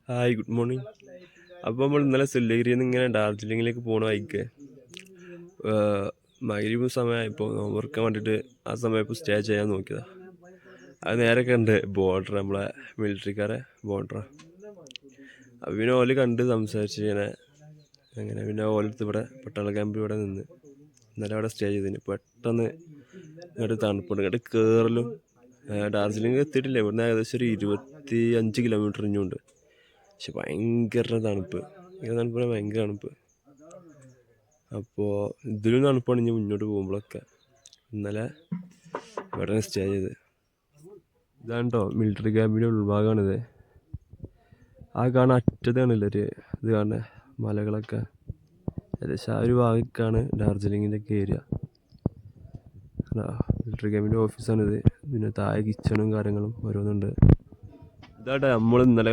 Hi, good morning. അപ്പോൾ നമ്മൾ ഇന്നലെ സില്ലഗിരിയിൽ നിന്ന് ഇങ്ങനെ ഡാർജിലിങ്ങിലേക്ക് പോകണ ബൈക്ക് മഗ്‌രിബ് സമയമായപ്പോൾ നോമ്പുറക്കാൻ വേണ്ടിയിട്ട് ആ സമയപ്പോൾ സ്റ്റേ ചെയ്യാൻ നോക്കിയതാണ്. അത് നേരെ കണ്ട് ബോർഡർ, നമ്മളെ മിലിറ്ററിക്കാരെ ബോർഡറാണ്. അപ്പോൾ പിന്നെ ഓല് കണ്ട് സംസാരിച്ച് അങ്ങനെ പിന്നെ ഓലെടുത്ത് ഇവിടെ പട്ടാള ക്യാമ്പിൽ ഇവിടെ നിന്ന് ഇന്നലെ അവിടെ സ്റ്റേ ചെയ്തതിന് പെട്ടെന്ന് ഇങ്ങോട്ട് തണുപ്പുണ്ട്. ഇങ്ങോട്ട് കയറലും ഡാർജിലിംഗ് എത്തിയിട്ടില്ല. ഇവിടുന്ന് ഏകദേശം ഒരു 25 കിലോമീറ്റർ ഇഞ്ഞുണ്ട്. പക്ഷെ ഭയങ്കര തണുപ്പ്, ഭയങ്കര തണുപ്പ്. അപ്പോൾ ഇതിലും തണുപ്പാണ് ഇനി മുന്നോട്ട് പോകുമ്പോഴൊക്കെ. ഇന്നലെ ഇവിടെ സ്റ്റേ ചെയ്ത്. ഇതാണ് കേട്ടോ മിലിറ്ററി ക്യാമ്പിൻ്റെ ഉൾഭാഗമാണിത്. ആ കാണാൻ അറ്റത്താണില്ല ഒരു ഇത് കാണുന്നത്, മലകളൊക്കെ. ഏകദേശം ആ ഒരു ഭാഗത്താണ് ഡാർജിലിങ്ങിൻ്റെ ഒക്കെ ഏരിയ. മിലിറ്ററി ക്യാമ്പിൻ്റെ ഓഫീസാണിത്. പിന്നെ താഴെ കിച്ചണും കാര്യങ്ങളും ഓരോന്നുണ്ട്. ഇതാട്ടെ നമ്മൾ ഇന്നലെ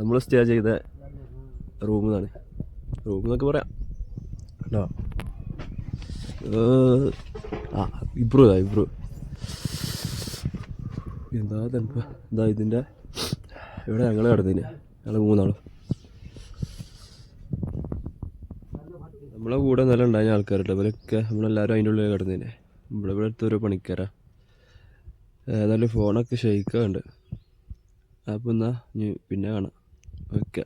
നമ്മൾ സ്റ്റേ ചെയ്ത റൂം എന്നൊക്കെ പറയാം കേട്ടോ. ഇബ്രു എന്താ തണുപ്പ്. ഇതിൻ്റെ ഇവിടെ ഞങ്ങൾ കിടന്നതിന്, ഞങ്ങൾ 3 ആളും. നമ്മളെ കൂടെ നല്ല ഉണ്ടായ ആൾക്കാരുണ്ട്. അവരൊക്കെ നമ്മളെല്ലാവരും അതിൻ്റെ ഉള്ളിൽ കിടന്നതിന്. ഇവിടെ അടുത്തൊരു പണിക്കാരാ. ഏതായാലും ഫോണൊക്കെ ഷെയ്ക്കുണ്ട്. അപ്പോൾ എന്നാൽ പിന്നെ കാണാം. ഓക്കെ.